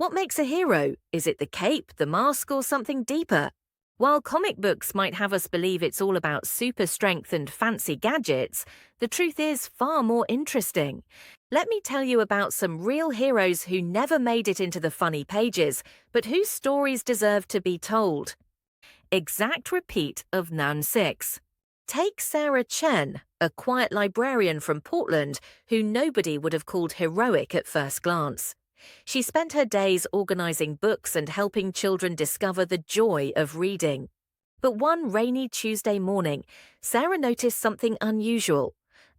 What makes a hero? Is it the cape, the mask, or something deeper? While comic books might have us believe it's all about super strength and fancy gadgets, the truth is far more interesting. Let me tell you about some real heroes who never made it into the funny pages, but whose stories deserve to be told. Exact repeat of Nan 6. Take Sarah Chen, a quiet librarian from Portland who nobody would have called heroic at first glance. She spent her days organizing books and helping children discover the joy of reading. But one rainy Tuesday morning, Sarah noticed something unusual.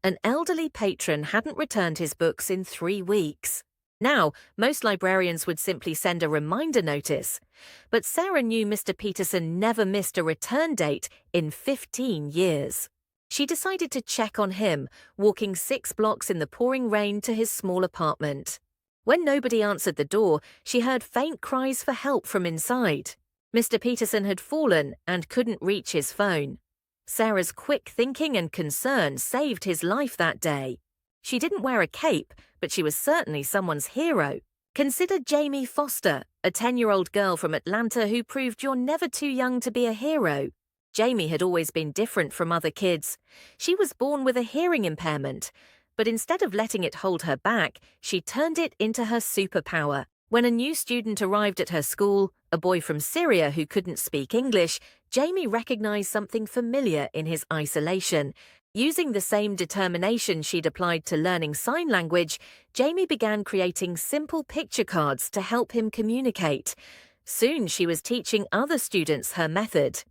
An elderly patron hadn't returned his books in 3 weeks. Now, most librarians would simply send a reminder notice. But Sarah knew Mr. Peterson never missed a return date in 15 years. She decided to check on him, walking 6 blocks in the pouring rain to his small apartment. When nobody answered the door, she heard faint cries for help from inside. Mr. Peterson had fallen and couldn't reach his phone. Sarah's quick thinking and concern saved his life that day. She didn't wear a cape, but she was certainly someone's hero. Consider Jamie Foster, a 10-year-old girl from Atlanta who proved you're never too young to be a hero. Jamie had always been different from other kids. She was born with a hearing impairment, but instead of letting it hold her back, she turned it into her superpower. When a new student arrived at her school, a boy from Syria who couldn't speak English, Jamie recognized something familiar in his isolation. Using the same determination she'd applied to learning sign language, Jamie began creating simple picture cards to help him communicate. Soon she was teaching other students her method.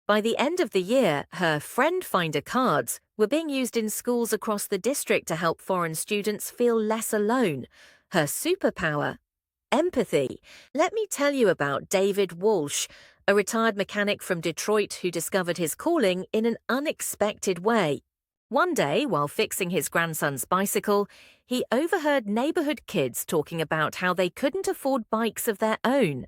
By the end of the year, her Friend Finder cards were being used in schools across the district to help foreign students feel less alone. Her superpower? Empathy. Let me tell you about David Walsh, a retired mechanic from Detroit who discovered his calling in an unexpected way. One day, while fixing his grandson's bicycle, he overheard neighborhood kids talking about how they couldn't afford bikes of their own.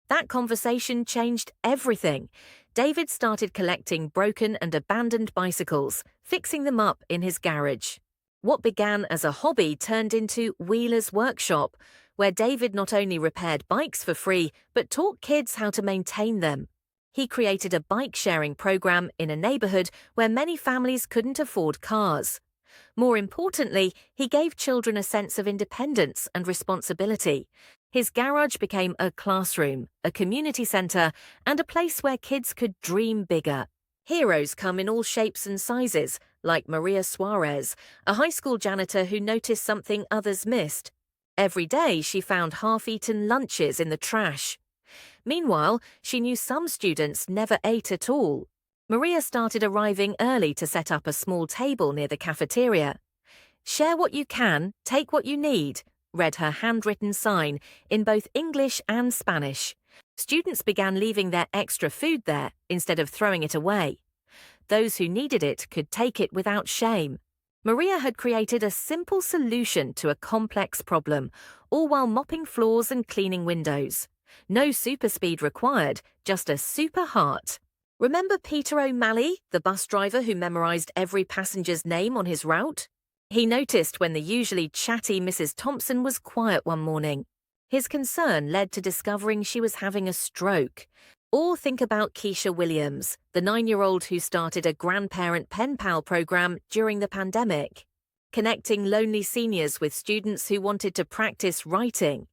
That conversation changed everything. David started collecting broken and abandoned bicycles, fixing them up in his garage. What began as a hobby turned into Wheeler's Workshop, where David not only repaired bikes for free, but taught kids how to maintain them. He created a bike-sharing program in a neighborhood where many families couldn't afford cars. More importantly, he gave children a sense of independence and responsibility. His garage became a classroom, a community center, and a place where kids could dream bigger. Heroes come in all shapes and sizes, like Maria Suarez, a high school janitor who noticed something others missed. Every day she found half-eaten lunches in the trash. Meanwhile, she knew some students never ate at all. Maria started arriving early to set up a small table near the cafeteria. "Share what you can, take what you need," read her handwritten sign in both English and Spanish. Students began leaving their extra food there instead of throwing it away. Those who needed it could take it without shame. Maria had created a simple solution to a complex problem, all while mopping floors and cleaning windows. No super speed required, just a super heart. Remember Peter O'Malley, the bus driver who memorized every passenger's name on his route? He noticed when the usually chatty Mrs. Thompson was quiet one morning. His concern led to discovering she was having a stroke. Or think about Keisha Williams, the 9-year-old who started a grandparent pen pal program during the pandemic, connecting lonely seniors with students who wanted to practice writing.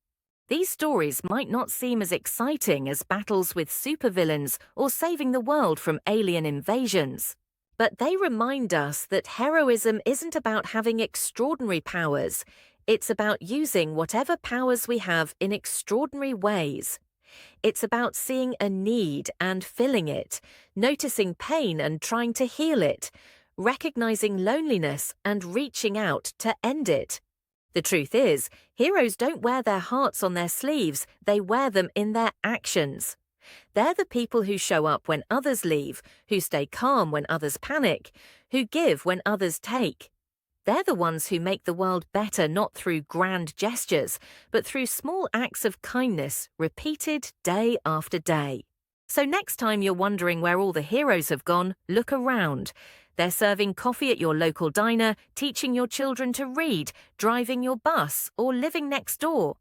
These stories might not seem as exciting as battles with supervillains or saving the world from alien invasions. But they remind us that heroism isn't about having extraordinary powers. It's about using whatever powers we have in extraordinary ways. It's about seeing a need and filling it, noticing pain and trying to heal it, recognizing loneliness and reaching out to end it. The truth is, heroes don't wear their hearts on their sleeves, they wear them in their actions. They're the people who show up when others leave, who stay calm when others panic, who give when others take. They're the ones who make the world better not through grand gestures, but through small acts of kindness repeated day after day. So next time you're wondering where all the heroes have gone, look around. They're serving coffee at your local diner, teaching your children to read, driving your bus, or living next door.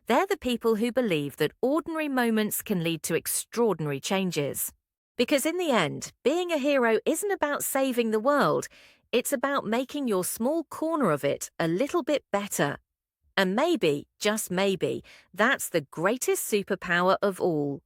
They're the people who believe that ordinary moments can lead to extraordinary changes. Because in the end, being a hero isn't about saving the world, it's about making your small corner of it a little bit better. And maybe, just maybe, that's the greatest superpower of all.